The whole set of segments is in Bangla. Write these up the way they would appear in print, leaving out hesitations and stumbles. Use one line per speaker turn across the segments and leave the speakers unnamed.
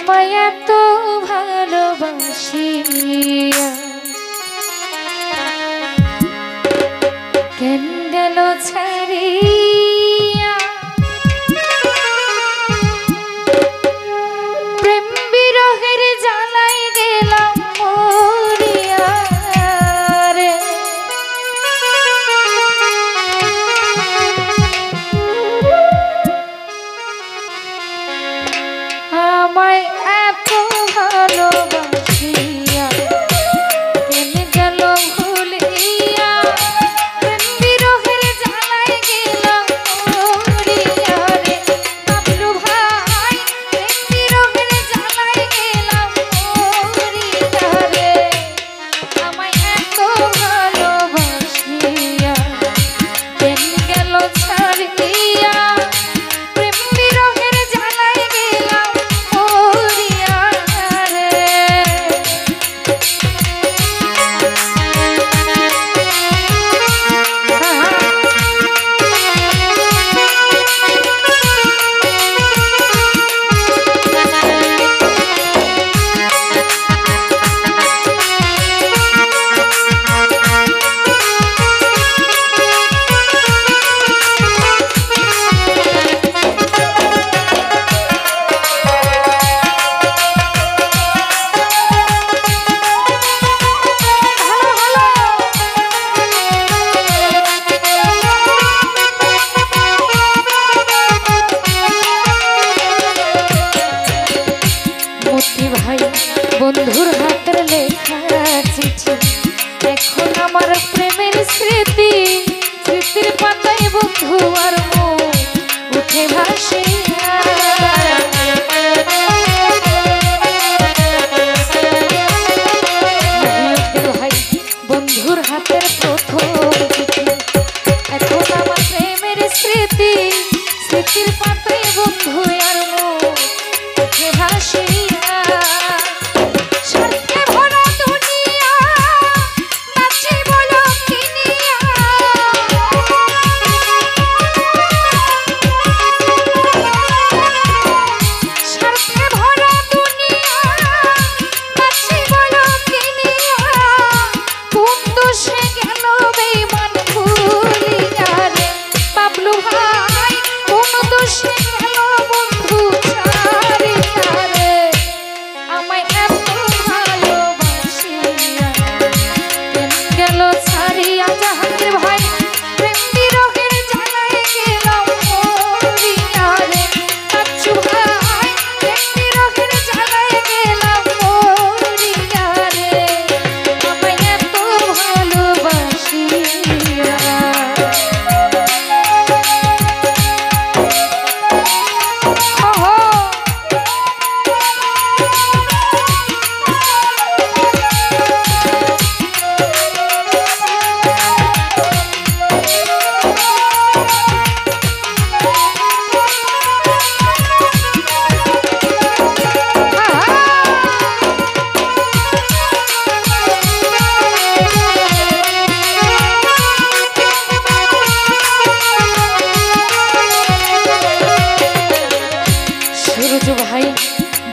মায়া তো ভালোবাসিয়া কেন গেল ছাড়িয়া প্রেম বিরহের জ্বালাই গেলাম মরিয়া রে আমায় এত ভালোবাসিয়া কেন গেল ভুলিয়া প্রেম বিরহের জ্বালাই গেলাম মরিয়া রে বাবলু ভাই প্রেম বিরহের জ্বালাই গেলাম মরিয়া রে আমায় এত ভালোবাসিয়া কেন গেল ছাড়িয়া প্রেম বিরহের জ্বালাই গেলাম মরিয়া রে ভাই বন্ধুর হাতের লেখা চিঠি এখন আমার প্রেমের স্মৃতি স্মৃতির পাতায় বন্ধু আর মুখ উঠে ভাসিয়া ভাই বন্ধুর হাতের প্রথম চিঠি এখন আমার প্রেমের স্মৃতি স্মৃতির পাতায় বন্ধু আর মুখ উঠে ভাসিয়া ভাই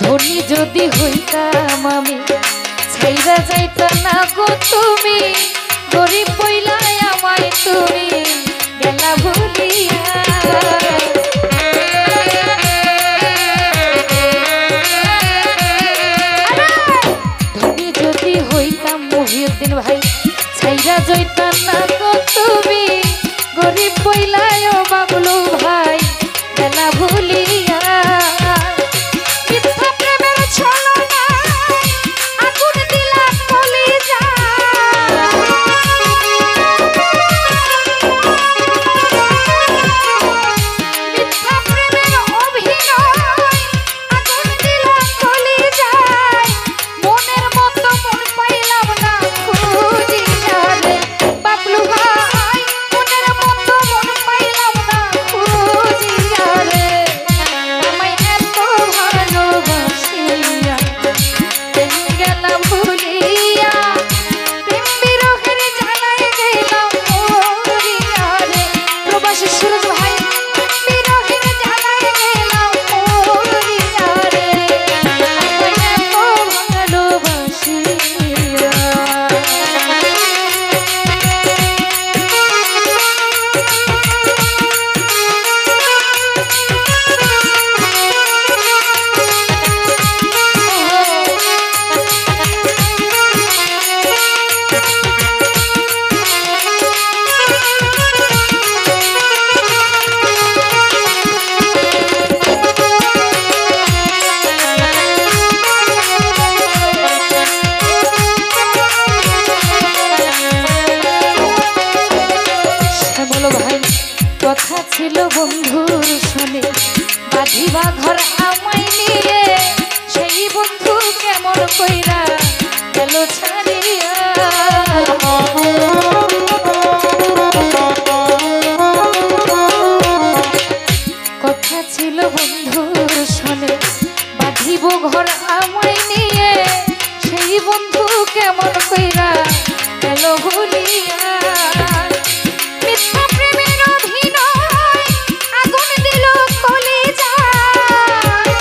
ধনী যদি হইতাম আমি ছাইরা যাইতা না গো তুমি গরিব পইলাই আমায় তুমি গেলা ভুলিয়া ধনী যদি হইতাম মহিউদ্দিন ভাই ছাইরা যাইতা না গো তুমি গরিব পইলাই ও বাবলু ভাই গেলা ভুলিয়া Blue কইরা গেল ছাড়িয়া। কথা ছিল বন্ধুর শোনে বাঁধিব ঘর আমায় নিয়ে, সেই বন্ধু কেমন কইরা গেল ভুলিয়া। মিথ্যা প্রেমের অভিনয় আগুন দিল কলিজায়,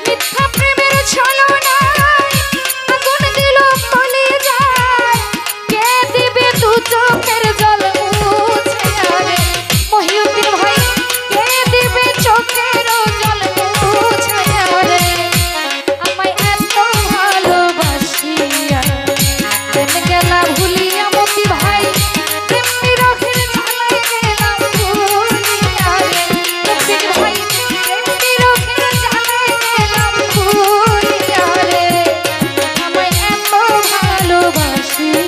মিথ্যা প্রেমের ছলনায় আগুন দিল কলিজায়। কে দিবে দু চোখের জল মুছে রে মহিউদ্দিন ভাই, কে দিবে চোখের জল মুছে রে। আমায় এত ভালোবাসিয়া কেন গেলা ভুলিয়া মতি ভাই, প্রেম বিরহের জ্বালায় গেলাম ভুলিয়া রে মতি ভাই, প্রেম বিরহের জ্বালায় গেলাম ভুলিয়া রে। আমায় এত ভালোবাসিয়া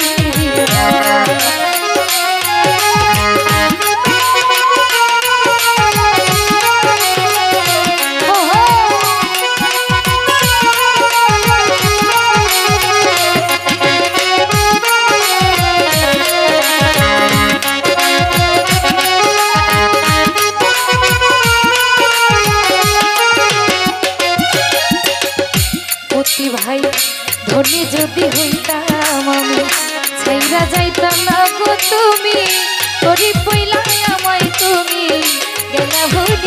মতি ভাই, ধনী যদি হইতাম আমি ছাইরা যাইতাম না গো তুমি, গরিব পইলা আমায় তুমি গেলা ভুলিয়া।